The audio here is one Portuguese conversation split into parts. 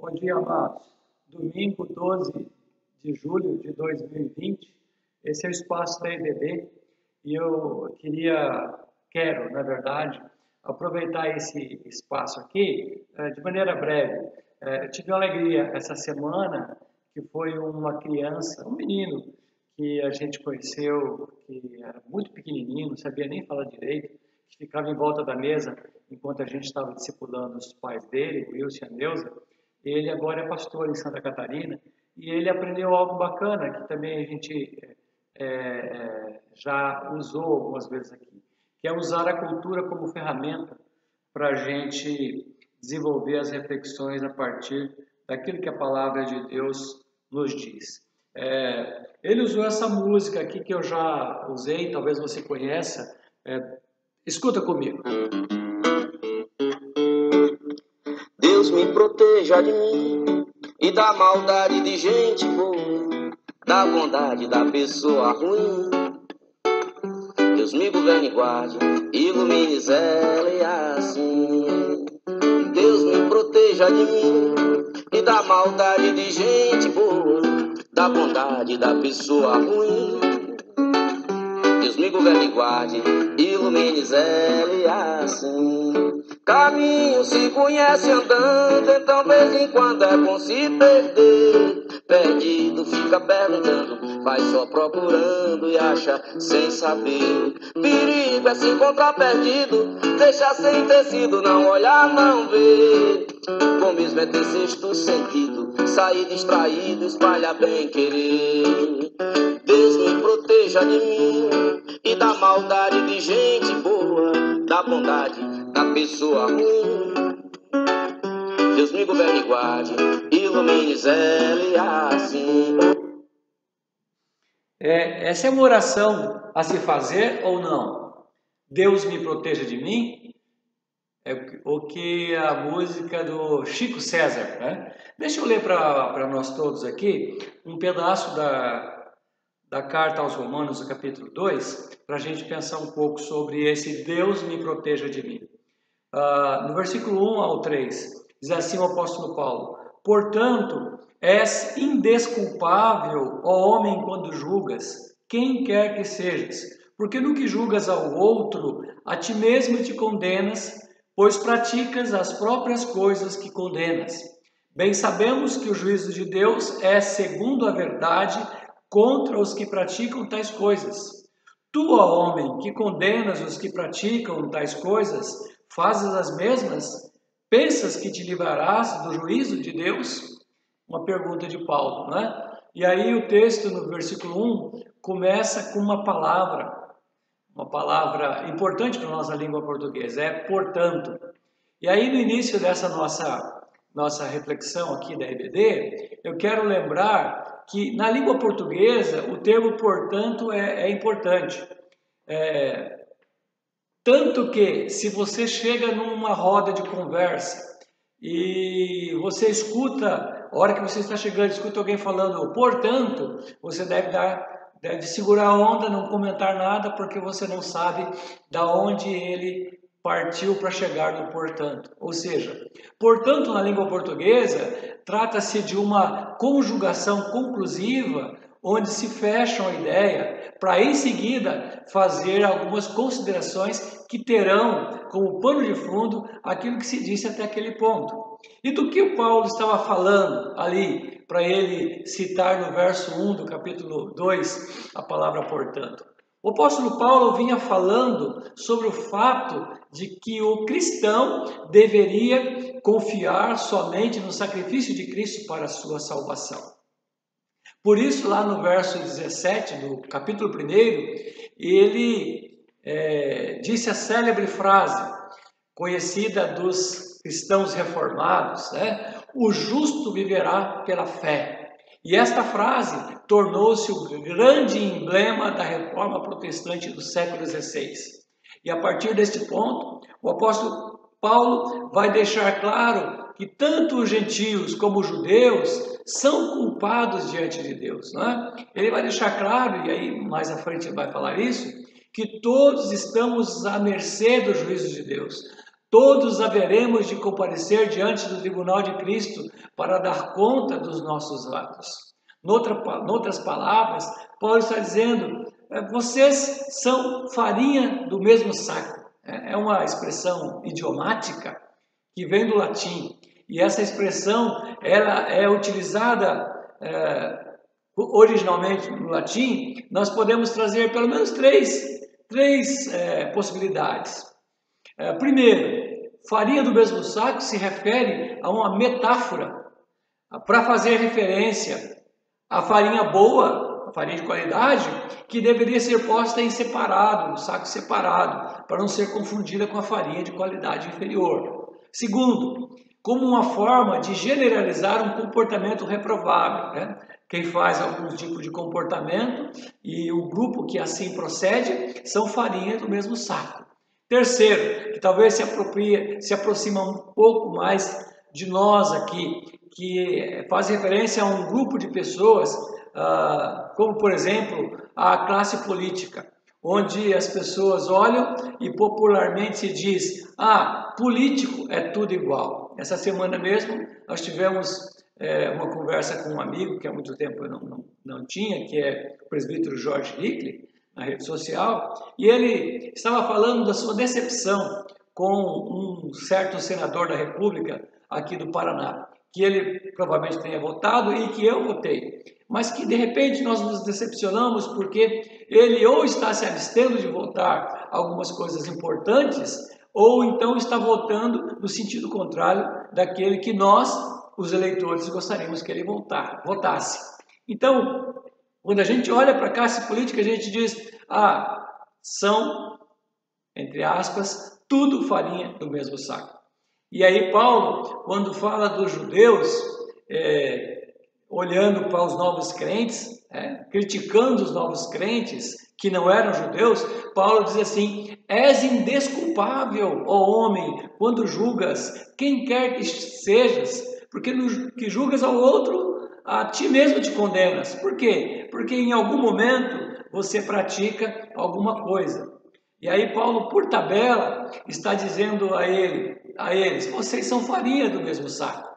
Bom dia, amados. Domingo 12 de julho de 2020, esse é o espaço da EBD e eu quero, na verdade, aproveitar esse espaço aqui de maneira breve. Eu tive uma alegria essa semana, que foi uma criança, um menino, que a gente conheceu, que era muito pequenininho, não sabia nem falar direito, que ficava em volta da mesa enquanto a gente estava discipulando os pais dele, o Wilson e a Neuza. Ele agora é pastor em Santa Catarina e ele aprendeu algo bacana que também a gente já usou algumas vezes aqui, que é usar a cultura como ferramenta para a gente desenvolver as reflexões a partir daquilo que a palavra de Deus nos diz. Ele usou essa música aqui que eu já usei, talvez você conheça. Escuta comigo. Deus me proteja de mim e da maldade de gente boa, da bondade da pessoa ruim. Deus me governe e guarde, ilumine zela e assim. Deus me proteja de mim e da maldade de gente boa, da bondade da pessoa ruim. Deus me governe e guarde, ilumine zela e assim. Caminho se conhece andando, então vez em quando é bom se perder. Perdido fica perguntando, vai só procurando e acha sem saber. Perigo é se encontrar perdido, deixar sem tecido, não olhar, não ver. Bom mesmo é ter sexto sentido, sair distraído, espalhar bem querer. Deus me proteja de mim e da maldade de gente boa, da bondade da pessoa ruim. Deus me governe e guarde, ilumine zela e assim. Essa é uma oração a se fazer ou não? Deus me proteja de mim? É o que a música do Chico César, né? Deixa eu ler para nós todos aqui um pedaço da carta aos Romanos, no capítulo 2, para a gente pensar um pouco sobre esse Deus me proteja de mim. No versículo 1 ao 3, diz assim o apóstolo Paulo: portanto, és indesculpável, ó homem, quando julgas, quem quer que sejas, porque no que julgas ao outro, a ti mesmo te condenas, pois praticas as próprias coisas que condenas. Bem sabemos que o juízo de Deus é segundo a verdade contra os que praticam tais coisas. Tu, ó homem, que condenas os que praticam tais coisas, fazes as mesmas? Pensas que te livrarás do juízo de Deus? Uma pergunta de Paulo, né? E aí o texto no versículo 1 começa com uma palavra importante para a nossa língua portuguesa, portanto. E aí no início dessa nossa reflexão aqui da EBD, eu quero lembrar que na língua portuguesa o termo portanto é importante. Tanto que se você chega numa roda de conversa e você escuta, a hora que você está chegando, escuta alguém falando portanto, você deve segurar a onda, não comentar nada, porque você não sabe da onde ele partiu para chegar no portanto. Ou seja, portanto, na língua portuguesa, trata-se de uma conjugação conclusiva, onde se fecha uma ideia para em seguida fazer algumas considerações que terão como pano de fundo aquilo que se disse até aquele ponto. E do que o Paulo estava falando ali, para ele citar no verso 1 do capítulo 2, a palavra portanto? O apóstolo Paulo vinha falando sobre o fato de que o cristão deveria confiar somente no sacrifício de Cristo para a sua salvação. Por isso, lá no verso 17 do capítulo 1, ele disse a célebre frase, conhecida dos cristãos reformados, né? O justo viverá pela fé. E esta frase tornou-se o grande emblema da reforma protestante do século XVI. E a partir deste ponto, o apóstolo Paulo vai deixar claro que tanto os gentios como os judeus são culpados diante de Deus, né? Ele vai deixar claro, e aí mais à frente ele vai falar isso, que todos estamos à mercê do juízo de Deus. todos haveremos de comparecer diante do tribunal de Cristo para dar conta dos nossos atos. Noutras palavras, Paulo está dizendo, vocês são farinha do mesmo saco. É uma expressão idiomática que vem do latim. E essa expressão ela é utilizada originalmente no latim. Nós podemos trazer pelo menos três possibilidades. Primeiro, farinha do mesmo saco se refere a uma metáfora para fazer referência à farinha boa, a farinha de qualidade, que deveria ser posta em separado, no saco separado, para não ser confundida com a farinha de qualidade inferior. Segundo, como uma forma de generalizar um comportamento reprovável, né? Quem faz algum tipo de comportamento e o grupo que assim procede são farinha do mesmo saco. Terceiro, que talvez se aproxima um pouco mais de nós aqui, que faz referência a um grupo de pessoas, como por exemplo a classe política, onde as pessoas olham e popularmente se diz, político é tudo igual. Essa semana mesmo nós tivemos uma conversa com um amigo que há muito tempo eu não tinha, que é o presbítero Jorge Hickley, na rede social, e ele estava falando da sua decepção com um certo senador da República aqui do Paraná, que ele provavelmente tenha votado e que eu votei, mas que de repente nós nos decepcionamos porque ele ou está se abstendo de votar algumas coisas importantes, ou então está votando no sentido contrário daquele que nós, os eleitores, gostaríamos que ele votasse. Então, quando a gente olha para a classe política, a gente diz, são, entre aspas, tudo farinha do mesmo saco. E aí Paulo, quando fala dos judeus, olhando para os novos crentes, criticando os novos crentes que não eram judeus, Paulo diz assim, és indesculpável, ó homem, quando julgas quem quer que sejas, porque no que julgas ao outro, a ti mesmo te condenas. Por quê? Porque em algum momento você pratica alguma coisa. E aí Paulo, por tabela, está dizendo a eles, vocês são farinha do mesmo saco.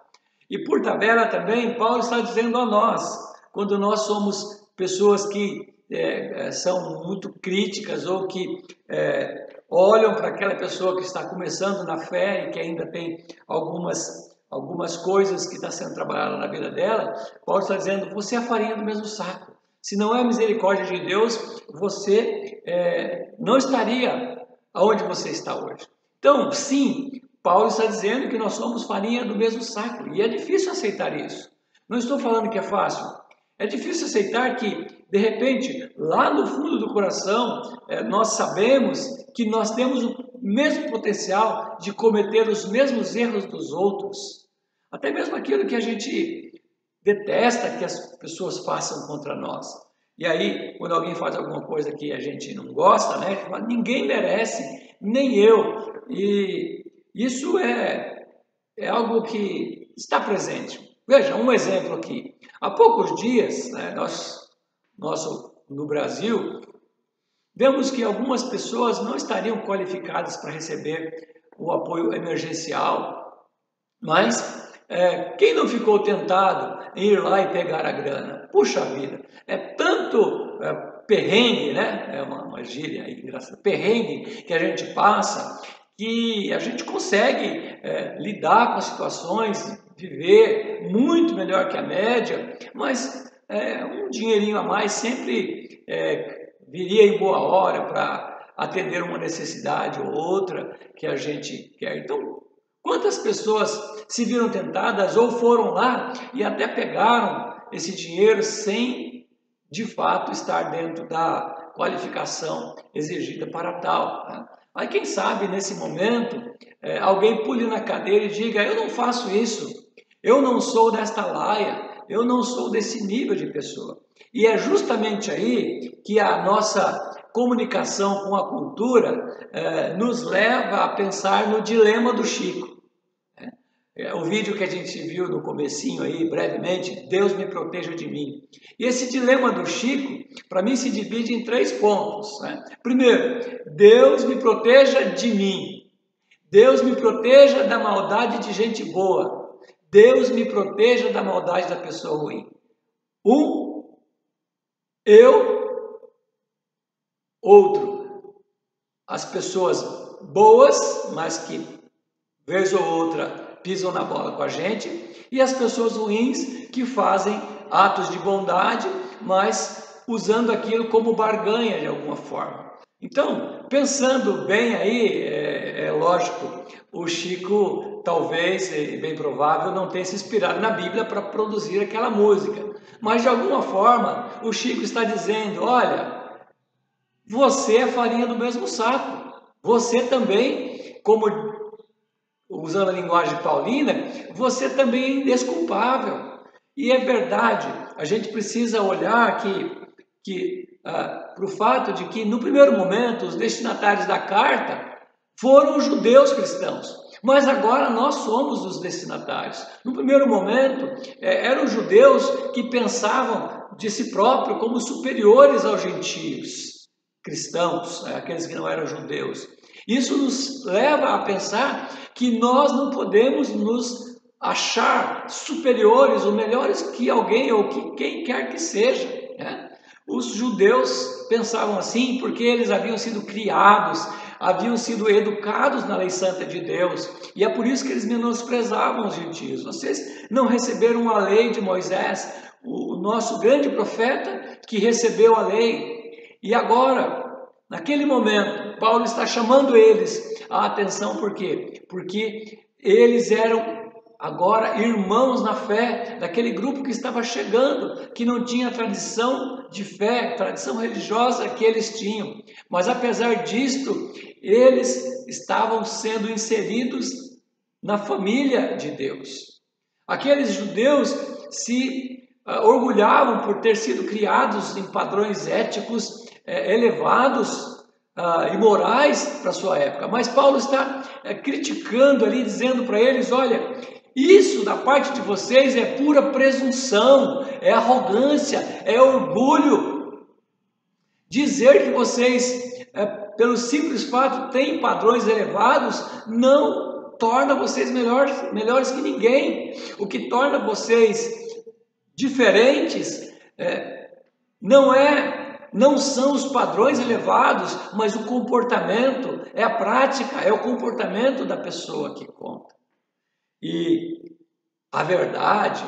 E por tabela também, Paulo está dizendo a nós, quando nós somos pessoas que são muito críticas ou que olham para aquela pessoa que está começando na fé e que ainda tem algumas coisas que estão sendo trabalhadas na vida dela, Paulo está dizendo, você é a farinha do mesmo saco. Se não é a misericórdia de Deus, você não estaria onde você está hoje. Então, sim, Paulo está dizendo que nós somos farinha do mesmo saco. E é difícil aceitar isso. Não estou falando que é fácil. É difícil aceitar que, de repente, lá no fundo do coração, nós sabemos que nós temos o mesmo potencial de cometer os mesmos erros dos outros. Até mesmo aquilo que a gente detesta que as pessoas façam contra nós. E aí, quando alguém faz alguma coisa que a gente não gosta, ninguém merece, nem eu. E isso é algo que está presente. Veja, um exemplo aqui. Há poucos dias, no Brasil, vemos que algumas pessoas não estariam qualificadas para receber o apoio emergencial, mas quem não ficou tentado em ir lá e pegar a grana? Puxa vida, é tanto perrengue, né? É uma gíria aí, engraçada, perrengue que a gente passa, que a gente consegue lidar com as situações, viver muito melhor que a média, mas um dinheirinho a mais sempre viria em boa hora para atender uma necessidade ou outra que a gente quer. Então, quantas pessoas se viram tentadas ou foram lá e até pegaram esse dinheiro sem, de fato, estar dentro da qualificação exigida para tal, né? Aí, quem sabe, nesse momento, alguém pule na cadeira e diga, eu não faço isso, eu não sou desta laia, eu não sou desse nível de pessoa. E é justamente aí que a nossa comunicação com a cultura nos leva a pensar no dilema do Chico. O vídeo que a gente viu no comecinho aí, brevemente, Deus me proteja de mim. E esse dilema do Chico, para mim, se divide em 3 pontos. Primeiro, Deus me proteja de mim. Deus me proteja da maldade de gente boa. Deus me proteja da maldade da pessoa ruim. Eu, outro. As pessoas boas, mas que vez ou outra pisam na bola com a gente, e as pessoas ruins que fazem atos de bondade, mas usando aquilo como barganha de alguma forma. Então, pensando bem aí, é lógico, o Chico talvez, é bem provável, não tenha se inspirado na Bíblia para produzir aquela música. Mas de alguma forma, o Chico está dizendo, olha, você é farinha do mesmo saco. Você também, como usando a linguagem paulina, você também é indesculpável. E é verdade, a gente precisa olhar para o fato de que, no primeiro momento, os destinatários da carta foram os judeus cristãos. Mas agora nós somos os destinatários. No primeiro momento, eram os judeus que pensavam de si próprios como superiores aos gentios cristãos, aqueles que não eram judeus. Isso nos leva a pensar que nós não podemos nos achar superiores ou melhores que alguém ou que quem quer que seja, né? Os judeus pensavam assim porque eles haviam sido criados, haviam sido educados na lei santa de Deus, e é por isso que eles menosprezavam os gentios. Vocês não receberam a lei de Moisés, o nosso grande profeta que recebeu a lei. E agora, naquele momento, Paulo está chamando eles a atenção, por quê? Porque eles eram agora irmãos na fé daquele grupo que estava chegando, que não tinha tradição de fé, tradição religiosa que eles tinham. Mas apesar disto, eles estavam sendo inseridos na família de Deus. Aqueles judeus se orgulhavam por ter sido criados em padrões éticos elevados e morais para a sua época. Mas Paulo está criticando ali, dizendo para eles, olha, isso da parte de vocês é pura presunção, é arrogância, é orgulho. Dizer que vocês, pelo simples fato, têm padrões elevados, não torna vocês melhores que ninguém. O que torna vocês diferentes não são os padrões elevados, mas o comportamento, é a prática, é o comportamento da pessoa que conta. E a verdade,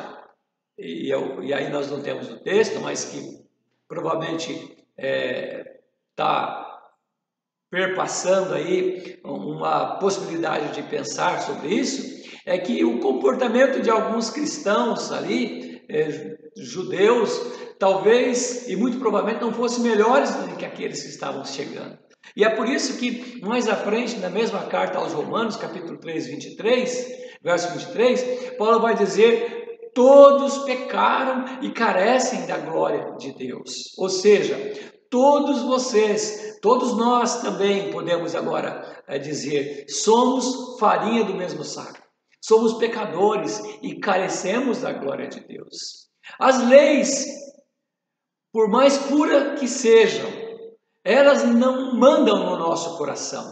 e aí nós não temos o texto, mas que provavelmente está perpassando aí uma possibilidade de pensar sobre isso, é que o comportamento de alguns cristãos ali, judeus, talvez e muito provavelmente não fossem melhores do que aqueles que estavam chegando. E é por isso que mais à frente, na mesma carta aos Romanos, capítulo 3, 23, verso 23, Paulo vai dizer, todos pecaram e carecem da glória de Deus. Ou seja, todos vocês, todos nós também podemos agora dizer, somos farinha do mesmo saco. Somos pecadores e carecemos da glória de Deus. As leis, por mais puras que sejam, elas não mandam no nosso coração.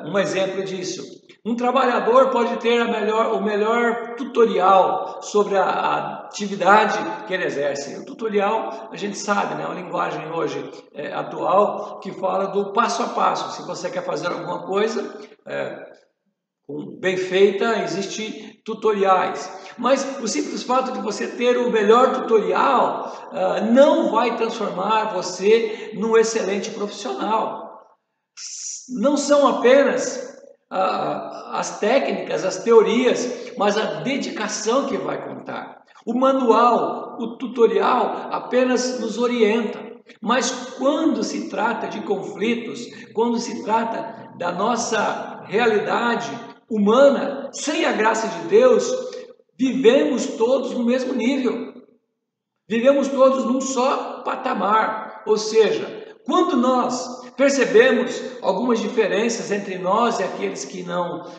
Um exemplo disso, um trabalhador pode ter o melhor tutorial sobre a atividade que ele exerce. O tutorial, a gente sabe, né, é uma linguagem hoje atual que fala do passo a passo. Se você quer fazer alguma coisa bem feita, existem tutoriais. Mas o simples fato de você ter o melhor tutorial não vai transformar você num excelente profissional. Não são apenas as técnicas, as teorias, mas a dedicação que vai contar. O manual, o tutorial apenas nos orienta. Mas quando se trata de conflitos, quando se trata da nossa realidade humana, sem a graça de Deus, vivemos todos no mesmo nível. Vivemos todos num só patamar. Ou seja, quando nós percebemos algumas diferenças entre nós e aqueles que não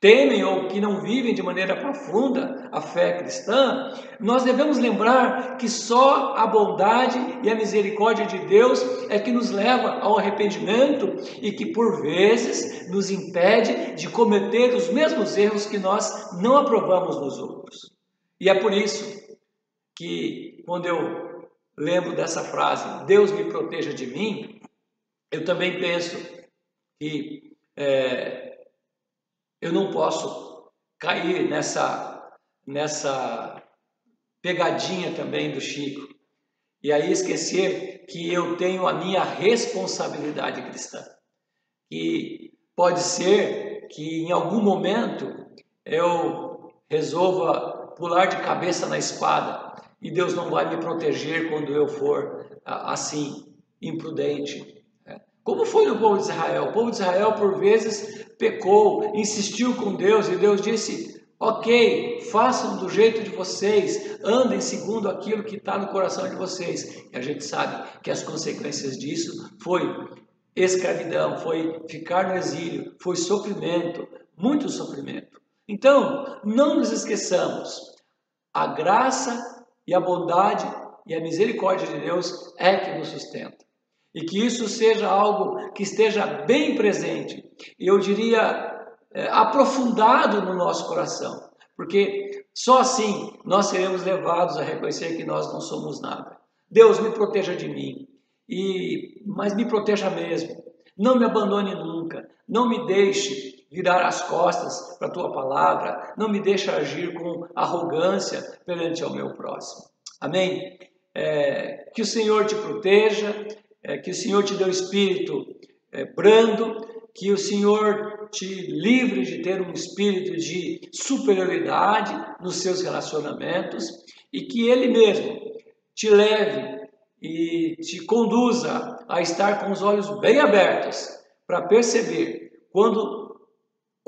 temem ou que não vivem de maneira profunda a fé cristã, nós devemos lembrar que só a bondade e a misericórdia de Deus é que nos leva ao arrependimento e que por vezes nos impede de cometer os mesmos erros que nós não aprovamos nos outros. E é por isso que quando eu lembro dessa frase, Deus me proteja de mim, eu também penso que eu não posso cair nessa pegadinha também do Chico. E aí esquecer que eu tenho a minha responsabilidade cristã. E pode ser que em algum momento eu resolva pular de cabeça na espada e Deus não vai me proteger quando eu for assim, imprudente. Como foi no povo de Israel? O povo de Israel por vezes pecou, insistiu com Deus e Deus disse: ok, façam do jeito de vocês, andem segundo aquilo que está no coração de vocês. E a gente sabe que as consequências disso foi escravidão, foi ficar no exílio, foi sofrimento, muito sofrimento. Então, não nos esqueçamos, a graça e a bondade e a misericórdia de Deus é que nos sustenta. E que isso seja algo que esteja bem presente, e eu diria aprofundado no nosso coração, porque só assim nós seremos levados a reconhecer que nós não somos nada. Deus, me proteja de mim, mas me proteja mesmo, não me abandone nunca, não me deixe virar as costas para a tua palavra, não me deixe agir com arrogância perante ao meu próximo. Amém? Que o Senhor te proteja, que o Senhor te dê um espírito brando, que o Senhor te livre de ter um espírito de superioridade nos seus relacionamentos e que Ele mesmo te leve e te conduza a estar com os olhos bem abertos para perceber quando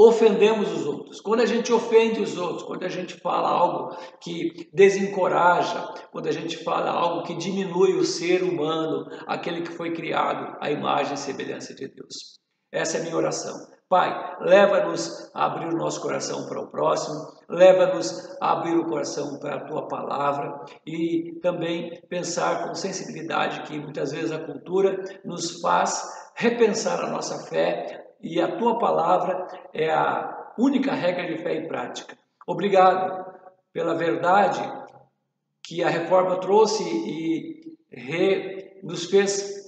ofendemos os outros, quando a gente ofende os outros, quando a gente fala algo que desencoraja, quando a gente fala algo que diminui o ser humano, aquele que foi criado à imagem e semelhança de Deus. Essa é a minha oração. Pai, leva-nos a abrir o nosso coração para o próximo, leva-nos a abrir o coração para a Tua Palavra e também pensar com sensibilidade que muitas vezes a cultura nos faz repensar a nossa fé e a Tua Palavra é a única regra de fé e prática. Obrigado pela verdade que a Reforma trouxe e nos fez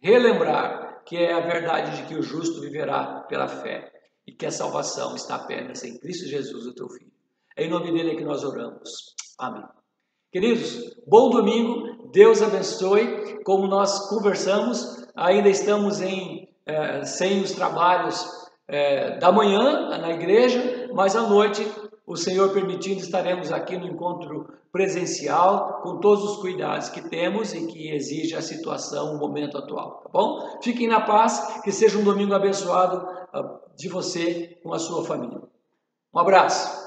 relembrar que é a verdade de que o justo viverá pela fé e que a salvação está apenas em Cristo Jesus, o Teu Filho. É em nome dele que nós oramos. Amém. Queridos, bom domingo, Deus abençoe. Como nós conversamos, ainda estamos sem os trabalhos da manhã na igreja, mas à noite, o Senhor permitindo, estaremos aqui no encontro presencial, com todos os cuidados que temos e que exige a situação, o momento atual, tá bom? Fiquem na paz, que seja um domingo abençoado de você com a sua família. Um abraço.